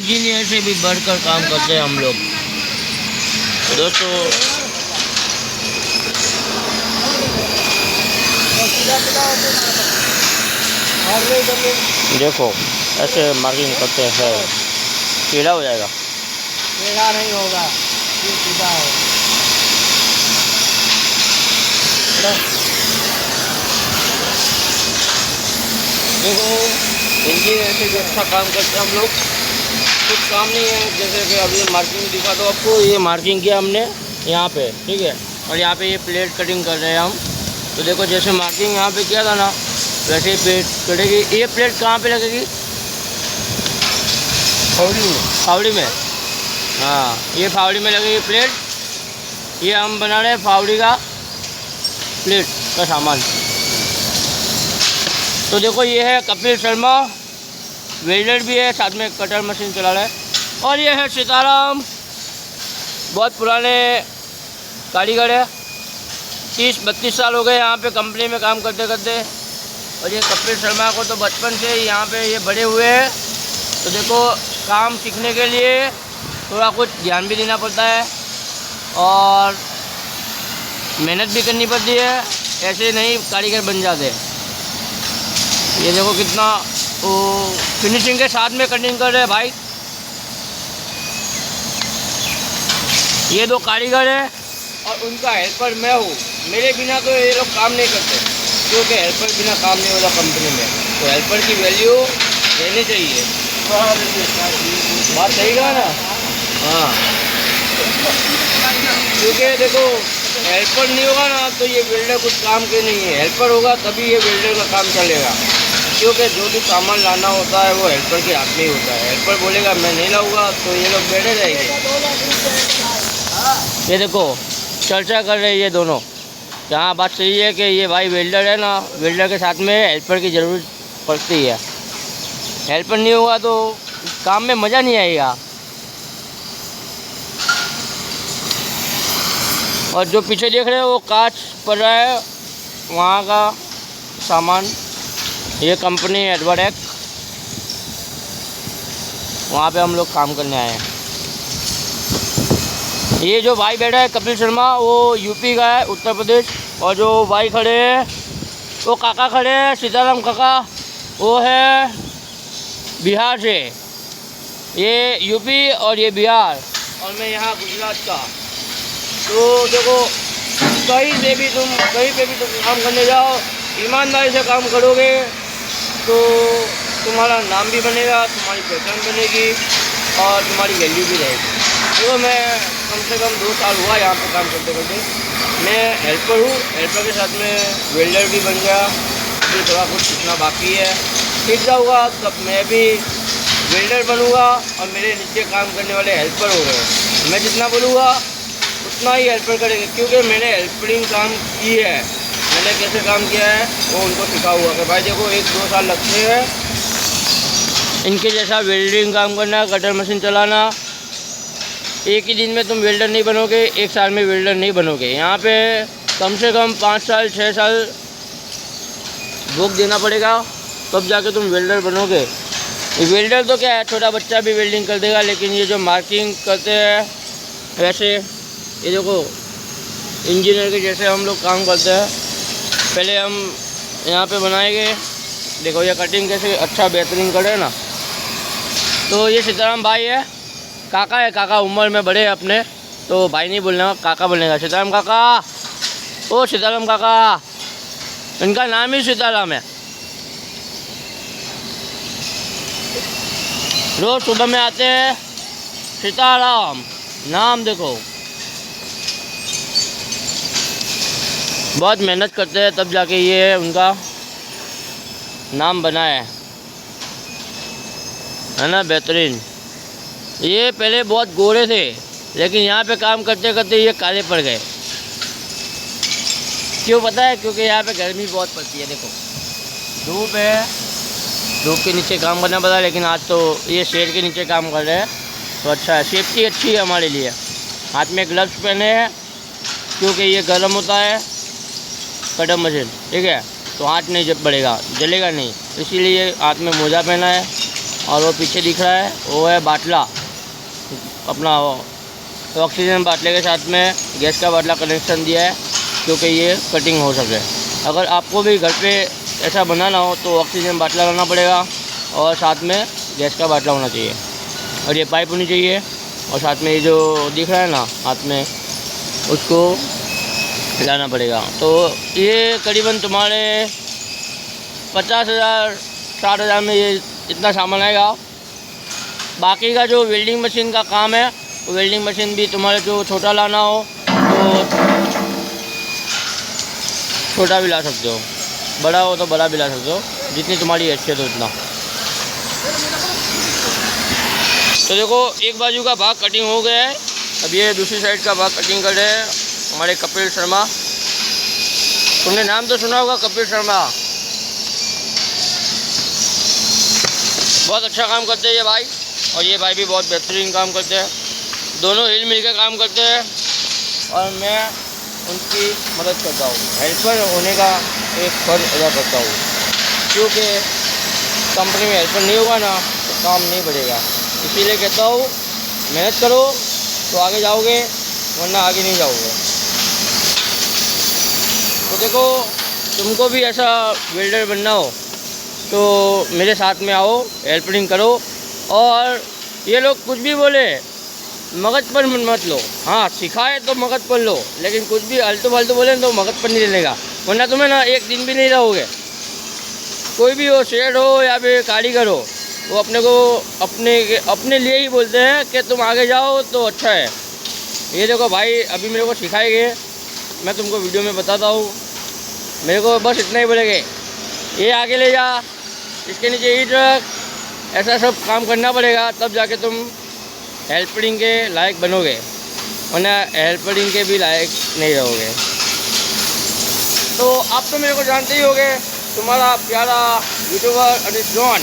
Engineer से भी बढ़कर काम करते हैं हम लोग दोस्तों। देखो ऐसे मार्किंग करते हैं, टेढ़ा हो जाएगा। टेढ़ा नहीं होगा, ये सीधा है। देखो इंजीनियर से जो अच्छा काम करते हैं हम लोग, कुछ काम नहीं है। जैसे कि अभी मार्किंग दिखा दो आपको, ये मार्किंग किया हमने यहाँ पे, ठीक है। और यहाँ पे ये प्लेट कटिंग कर रहे हैं हम। तो देखो जैसे मार्किंग यहाँ पे किया था ना, वैसे ही प्लेट कटेगी। ये प्लेट कहाँ पे लगेगी? फावड़ी में। फावड़ी में, हाँ ये फावड़ी में लगेगी प्लेट। ये हम बना रहे हैं फावड़ी का प्लेट का सामान। तो देखो ये है कपिल शर्मा, वेल्डर भी है, साथ में कटर मशीन चला रहा है। और ये है सीताराम, बहुत पुराने कारीगर है, 30-32 साल हो गए यहाँ पे कंपनी में काम करते करते। और ये कपिल शर्मा को तो बचपन से यहाँ पे ये बड़े हुए हैं। तो देखो काम सीखने के लिए थोड़ा कुछ ध्यान भी देना पड़ता है और मेहनत भी करनी पड़ती है, ऐसे नहीं कारीगर बन जाते। ये देखो कितना वो फिनिशिंग के साथ में कटिंग कर रहे हैं भाई। ये दो कारीगर है और उनका हेल्पर मैं हूँ। मेरे बिना तो ये लोग काम नहीं करते, क्योंकि हेल्पर बिना काम नहीं होता कंपनी में। तो हेल्पर की वैल्यू रहनी चाहिए। बात सही कहा ना? हाँ, क्योंकि देखो हेल्पर नहीं होगा ना तो ये वेल्डर कुछ काम के नहीं है। हेल्पर होगा तभी ये वेल्डर का काम चलेगा, क्योंकि जो भी सामान लाना होता है वो हेल्पर के हाथ में ही होता है। हेल्पर बोलेगा मैं नहीं लाऊंगा तो ये लोग बैठे रहेंगे। ये देखो चर्चा कर रहे हैं ये दोनों। यहाँ बात सही है कि ये भाई वेल्डर है ना, वेल्डर के साथ में हेल्पर की ज़रूरत पड़ती है। हेल्पर नहीं होगा तो काम में मज़ा नहीं आएगा। और जो पीछे देख रहे हो वो कांच पड़ रहा है, वहाँ का सामान। ये कंपनी एडवर्डेक, वहाँ पे हम लोग काम करने आए हैं। ये जो भाई बैठा है कपिल शर्मा, वो यूपी का है, उत्तर प्रदेश। और जो भाई खड़े हैं वो काका खड़े हैं, सीताराम काका, वो है बिहार से। ये यूपी और ये बिहार, और मैं यहाँ गुजरात का। तो देखो कहीं पे भी तुम काम करने जाओ, ईमानदारी से काम करोगे तो तुम्हारा नाम भी बनेगा, तुम्हारी पहचान बनेगी और तुम्हारी वैल्यू भी रहेगी। तो मैं कम से कम 2 साल हुआ यहाँ पे काम करते करते। मैं हेल्पर हूँ, हेल्पर के साथ में वेल्डर भी बन गया। अभी थोड़ा कुछ सीखना बाकी है, सीख जाऊँगा तब मैं भी वेल्डर बनूँगा और मेरे नीचे काम करने वाले हेल्पर हो गए। मैं जितना बोलूँगा उतना ही हेल्पर करेंगे, क्योंकि मैंने हेल्परिंग काम की है। मैंने कैसे काम किया है वो उनको सिखा हुआ कि भाई देखो 1-2 साल लगते हैं इनके जैसा वेल्डिंग काम करना, कटर मशीन चलाना। एक ही दिन में तुम वेल्डर नहीं बनोगे, 1 साल में वेल्डर नहीं बनोगे। यहाँ पे कम से कम 5 साल 6 साल भोग देना पड़ेगा, तब जाके तुम वेल्डर बनोगे। वेल्डर तो क्या है, छोटा बच्चा भी वेल्डिंग कर देगा। लेकिन ये जो मार्किंग करते हैं वैसे, ये देखो इंजीनियर के जैसे हम लोग काम करते हैं। पहले हम यहाँ पे बनाएंगे, देखो ये कटिंग कैसे अच्छा बेहतरीन करे ना। तो ये सीताराम भाई है, काका है, काका उम्र में बड़े हैं अपने, तो भाई नहीं बोलना, काका बोलेगा। सीताराम काका, ओ सीताराम काका, इनका नाम ही सीताराम है। रोज सुबह में आते हैं, सीताराम नाम देखो। बहुत मेहनत करते हैं तब जाके ये उनका नाम बना है ना, बेहतरीन। ये पहले बहुत गोरे थे, लेकिन यहाँ पे काम करते करते ये काले पड़ गए। क्यों पता है? क्योंकि यहाँ पे गर्मी बहुत पड़ती है। देखो धूप है, धूप के नीचे काम करना पड़ता है। लेकिन आज तो ये शेड के नीचे काम कर रहे हैं, तो अच्छा है, सेफ्टी अच्छी है हमारे लिए। हाथ में ग्लव्स पहने हैं क्योंकि ये गर्म होता है कटर मशीन, ठीक है, तो हाथ नहीं जब पड़ेगा, जलेगा नहीं, इसीलिए हाथ में मोजा पहना है। और वो पीछे दिख रहा है वो है बाटला, अपना ऑक्सीजन बाटले के साथ में गैस का बाटला कनेक्शन दिया है क्योंकि ये कटिंग हो सके। अगर आपको भी घर पे ऐसा बनाना हो तो ऑक्सीजन बाटला लाना पड़ेगा और साथ में गैस का बाटला होना चाहिए और ये पाइप होनी चाहिए और साथ में ये जो दिख रहा है ना हाथ में उसको लाना पड़ेगा। तो ये करीबन तुम्हारे 50,000 60,000 में ये इतना सामान आएगा। बाकी का जो वेल्डिंग मशीन का काम है वो वेल्डिंग मशीन भी तुम्हारे जो छोटा लाना हो तो छोटा भी ला सकते हो, बड़ा हो तो बड़ा भी ला सकते हो, जितनी तुम्हारी हैसियत हो उतना। तो देखो एक बाजू का भाग कटिंग हो गया है, अब ये दूसरी साइड का भाग कटिंग कर रहे हैं हमारे कपिल शर्मा। तुमने नाम तो सुना होगा कपिल शर्मा, बहुत अच्छा काम करते हैं ये भाई और ये भाई भी बहुत बेहतरीन काम करते हैं। दोनों हिल मिल के काम करते हैं और मैं उनकी मदद करता हूँ, हेल्पर होने का एक फर्ज अदा करता हूँ, क्योंकि कंपनी में हेल्पर नहीं होगा ना तो काम नहीं बढ़ेगा। इसीलिए कहता हूँ मेहनत करो तो आगे जाओगे वरना आगे नहीं जाओगे। तो देखो तुमको भी ऐसा वेल्डर बनना हो तो मेरे साथ में आओ, हेल्पिंग करो। और ये लोग कुछ भी बोले मगज पर मत लो, हाँ सिखाए तो मगज पर लो, लेकिन कुछ भी आलतू फालतू बोले तो मगज पर नहीं लेगा, वरना तुम्हें ना एक दिन भी नहीं रहोगे। कोई भी हो, शेड हो या फिर कारीगर हो, वो अपने को अपने लिए ही बोलते हैं कि तुम आगे जाओ तो अच्छा है। ये देखो भाई अभी मेरे को सिखाएंगे, मैं तुमको वीडियो में बताता हूँ। मेरे को बस इतना ही बोलेंगे, ये आगे ले जा, इसके नीचे ईट रख, ऐसा सब काम करना पड़ेगा, तब जाके तुम हेल्पिंग के लायक बनोगे, वरना हेल्पिंग के भी लायक नहीं रहोगे। तो आप तो मेरे को जानते ही होगे, तुम्हारा प्यारा यूट्यूबर अनिश जॉन।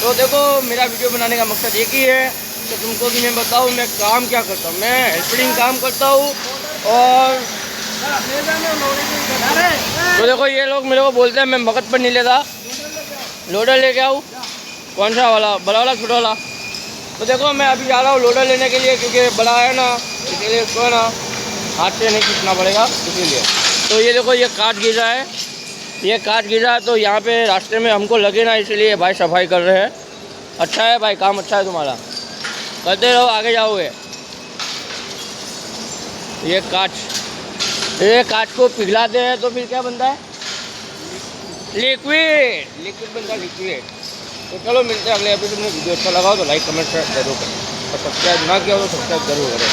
तो देखो मेरा वीडियो बनाने का मकसद एक ही है कि तुमको भी मैं बताऊँ मैं काम क्या करता हूँ। मैं हेल्पिंग काम करता हूँ। और तो देखो ये लोग मेरे को बोलते हैं मैं मगज पर नहीं लेता, लोडर लेके आऊँ, कौन सा वाला, बड़ा वाला छोटा वाला। तो देखो मैं अभी जा रहा हूँ लोडर लेने के लिए, क्योंकि बड़ा है ना इसीलिए उसको है ना हाथ से नहीं खींचना पड़ेगा इसीलिए। तो ये देखो ये काट गिर रहा है, ये काट गिरा है, तो यहाँ पे रास्ते में हमको लगे ना, इसलिए भाई सफाई कर रहे हैं। अच्छा है भाई, काम अच्छा है तुम्हारा, करते रहो आगे जाओगे। ये कांच को पिघलाते हैं तो फिर क्या बनता है, लिक्विड बनता है, लिक्विड। तो चलो मिलते हैं अगले एपिसोड में। वीडियो अच्छा लगा हो तो लाइक कमेंट शेयर जरूर करें और सब्सक्राइब ना किया हो तो सब्सक्राइब जरूर करें।